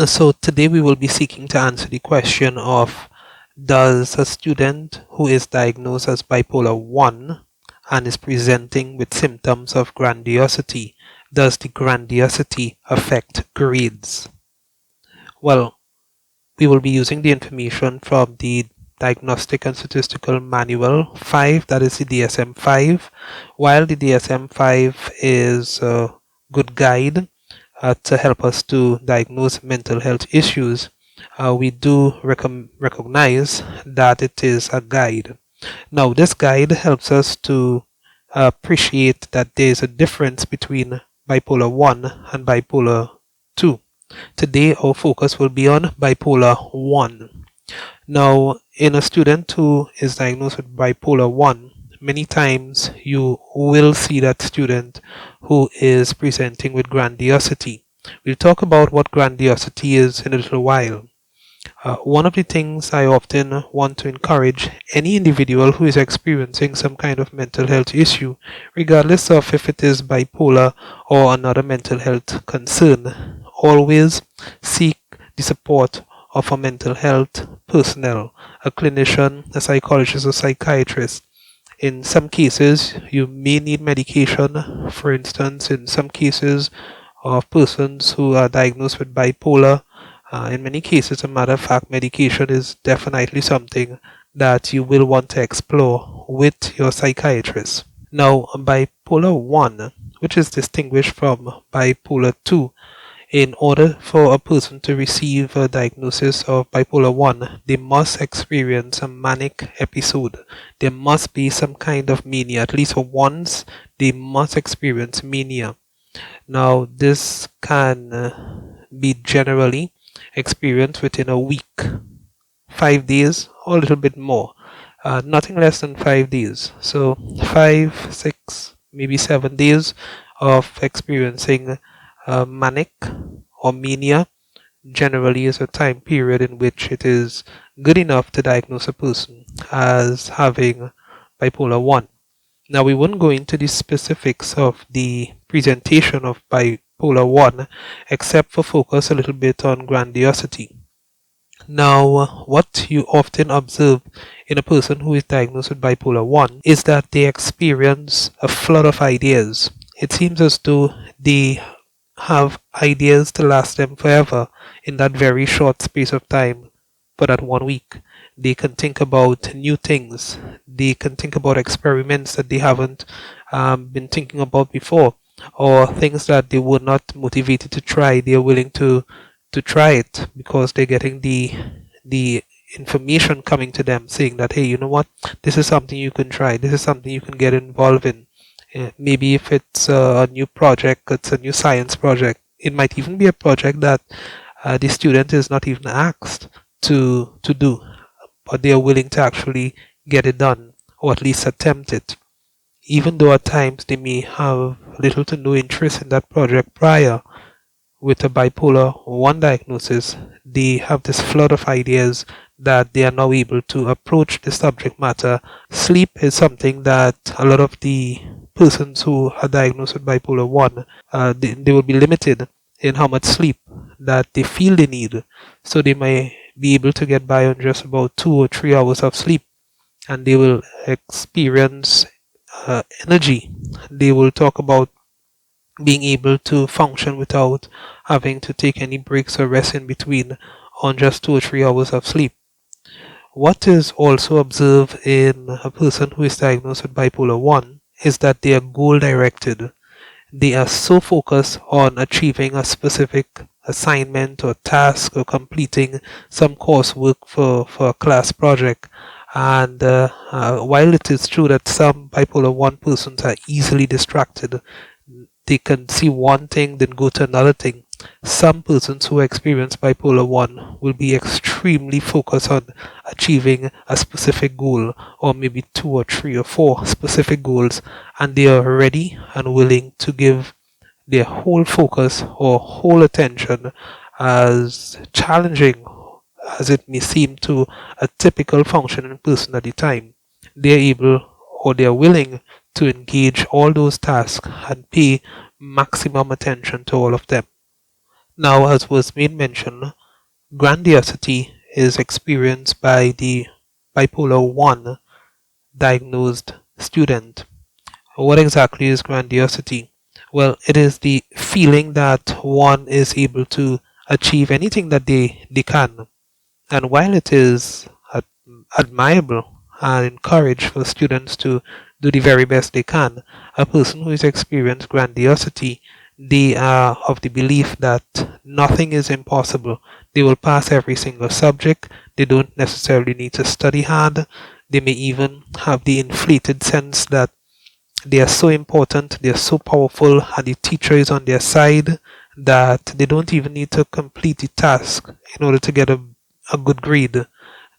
So today we will be seeking to answer the question of, does a student who is diagnosed as bipolar 1 and is presenting with symptoms of grandiosity, does the grandiosity affect grades? Well, we will be using the information from the Diagnostic and Statistical Manual 5, that is the DSM-5. While the DSM-5 is a good guide to help us to diagnose mental health issues, we do recognize that it is a guide. Now, this guide helps us to appreciate that there is a difference between bipolar 1 and bipolar 2. Today, our focus will be on bipolar 1. Now, in a student who is diagnosed with bipolar 1, many times you will see that student who is presenting with grandiosity. We'll talk about what grandiosity is in a little while. One of the things I often want to encourage any individual who is experiencing some kind of mental health issue, regardless of if it is bipolar or another mental health concern, always seek the support of a mental health personnel, a clinician, a psychologist, or psychiatrist. In some cases, you may need medication. For instance, in some cases of persons who are diagnosed with bipolar, in many cases, a matter of fact, medication is definitely something that you will want to explore with your psychiatrist. Now, bipolar 1, which is distinguished from bipolar 2, in order for a person to receive a diagnosis of bipolar 1, they must experience a manic episode. There must be some kind of mania, at least for once, they must experience mania. Now, this can be generally experienced within a week, 5 days, or a little bit more. Nothing less than 5 days. So 5, 6, maybe 7 days of experiencing manic or mania generally is a time period in which it is good enough to diagnose a person as having bipolar 1. Now, we won't go into the specifics of the presentation of bipolar 1 except for focus a little bit on grandiosity. Now, what you often observe in a person who is diagnosed with bipolar 1 is that they experience a flood of ideas. It seems as though they have ideas to last them forever in that very short space of time for that 1 week. They can think about new things. They can think about experiments that they haven't been thinking about before, or things that they were not motivated to try. They are willing to try it because they're getting the information coming to them saying that, hey, you know what, this is something you can try. This is something you can get involved in. Maybe if it's a new project, it's a new science project. It might even be a project that the student is not even asked to do, but they are willing to actually get it done, or at least attempt it, even though at times they may have little to no interest in that project prior. With a bipolar 1 diagnosis, they have this flood of ideas that they are now able to approach the subject matter. Sleep is something that a lot of the persons who are diagnosed with bipolar 1, they will be limited in how much sleep that they feel they need. So they may be able to get by on just about 2 or 3 hours of sleep, and they will experience energy. They will talk about being able to function without having to take any breaks or rest in between on just 2 or 3 hours of sleep. What is also observed in a person who is diagnosed with bipolar 1 is that they are goal directed. They are so focused on achieving a specific assignment or task or completing some coursework for a class project. And while it is true that some bipolar 1 persons are easily distracted, they can see one thing then go to another thing. Some persons who experience bipolar 1 will be extremely focused on achieving a specific goal, or maybe 2 or 3 or 4 specific goals, and they are ready and willing to give their whole focus or whole attention, as challenging as it may seem to a typical functioning person at the time. They are able, or they are willing to engage all those tasks and pay maximum attention to all of them. Now, as was made mention, grandiosity is experienced by the bipolar 1 diagnosed student. What exactly is grandiosity? Well, it is the feeling that one is able to achieve anything that they can. And while it is admirable and encouraged for students to do the very best they can, a person who has experienced grandiosity, they are of the belief that nothing is impossible. They will pass every single subject. They don't necessarily need to study hard. They may even have the inflated sense that they are so important, they are so powerful, and the teacher is on their side that they don't even need to complete the task in order to get a good grade.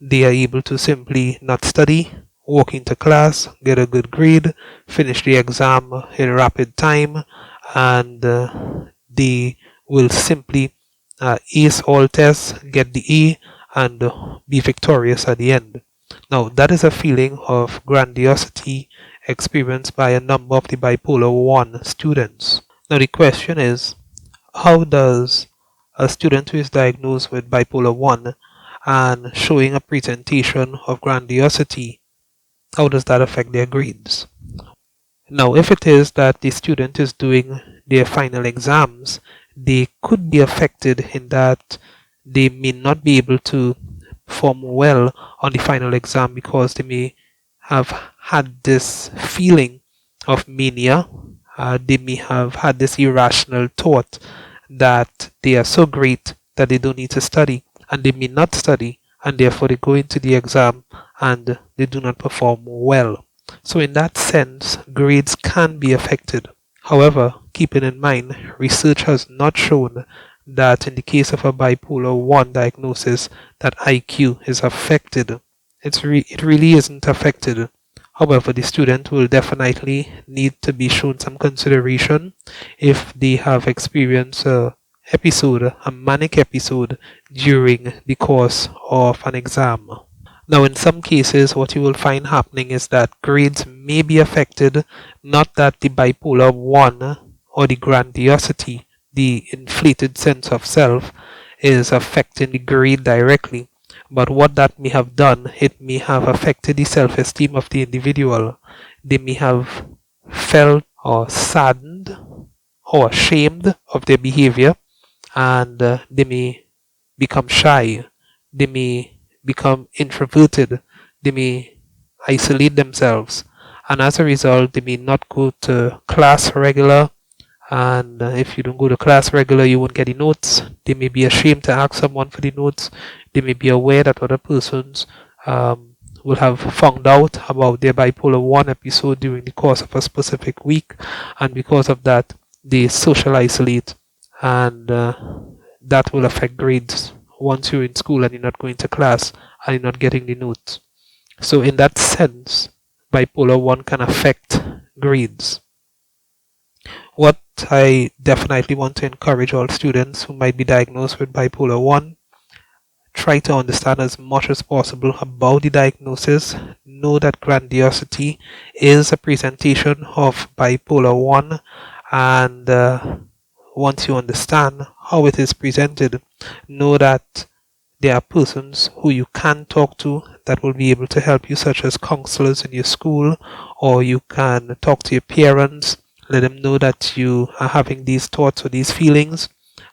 They are able to simply not study, walk into class, get a good grade, finish the exam in rapid time, and they will simply ace all tests, get the A, and be victorious at the end. Now, that is a feeling of grandiosity experienced by a number of the bipolar 1 students. Now, the question is, how does a student who is diagnosed with bipolar 1 and showing a presentation of grandiosity, how does that affect their grades? Now, if it is that the student is doing their final exams, they could be affected in that they may not be able to perform well on the final exam because they may have had this feeling of mania. They may have had this irrational thought that they are so great that they don't need to study, and they may not study, and therefore they go into the exam and they do not perform well. So, in that sense, grades can be affected. However, keeping in mind, research has not shown that in the case of a bipolar 1 diagnosis, that IQ is affected. It really isn't affected. However, the student will definitely need to be shown some consideration if they have experienced a manic episode during the course of an exam. Now, in some cases, what you will find happening is that grades may be affected, not that the bipolar 1 or the grandiosity, the inflated sense of self, is affecting the grade directly, but what that may have done, it may have affected the self esteem of the individual. They may have felt or saddened or ashamed of their behavior, and they may become shy, they may become introverted, they may isolate themselves, and as a result, they may not go to class regular. And if you don't go to class regular, you won't get the notes. They may be ashamed to ask someone for the notes. They may be aware that other persons will have found out about their bipolar 1 episode during the course of a specific week, and because of that, they social isolate, and that will affect grades once you're in school and you're not going to class and you're not getting the notes. So, in that sense, bipolar 1 can affect grades. What I definitely want to encourage all students who might be diagnosed with bipolar 1, try to understand as much as possible about the diagnosis. Know that grandiosity is a presentation of bipolar 1, and once you understand how it is presented, know that there are persons who you can talk to that will be able to help you, such as counselors in your school, or you can talk to your parents, let them know that you are having these thoughts or these feelings,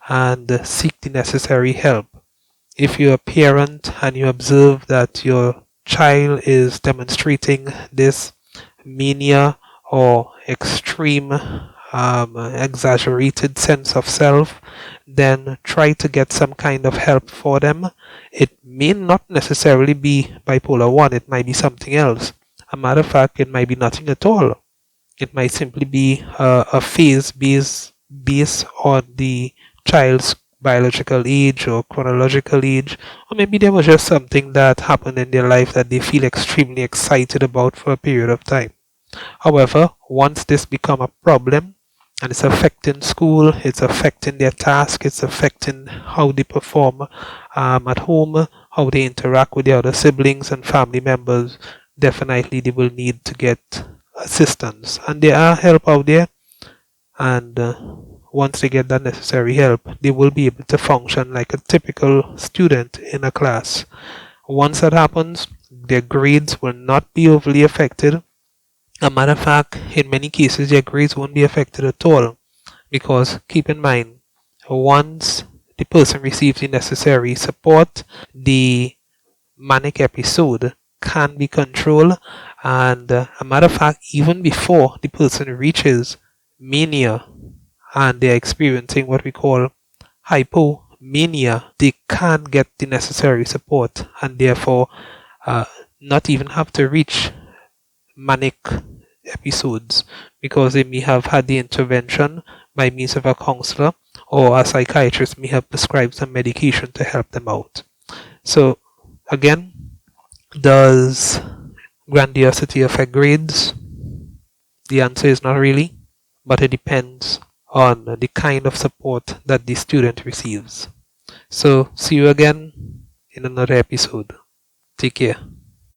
and seek the necessary help. If you're a parent and you observe that your child is demonstrating this mania or extreme exaggerated sense of self, then try to get some kind of help for them. It may not necessarily be bipolar 1, it might be something else. A matter of fact, it might be nothing at all. It might simply be a phase based on the child's biological age or chronological age, or maybe there was just something that happened in their life that they feel extremely excited about for a period of time. However, once this become a problem and it's affecting school, it's affecting their task, it's affecting how they perform at home, how they interact with their other siblings and family members, definitely they will need to get assistance. And there are help out there, and once they get that necessary help, they will be able to function like a typical student in a class. Once that happens, their grades will not be overly affected. A matter of fact, in many cases, their grades won't be affected at all, because keep in mind, once the person receives the necessary support, the manic episode can be controlled, and a matter of fact, even before the person reaches mania and they're experiencing what we call hypomania, they can get the necessary support and therefore uh, not even have to reach manic episodes, because they may have had the intervention by means of a counselor, or a psychiatrist may have prescribed some medication to help them out. So again, does grandiosity affect grades? The answer is not really, but it depends on the kind of support that the student receives. So see you again in another episode. Take care.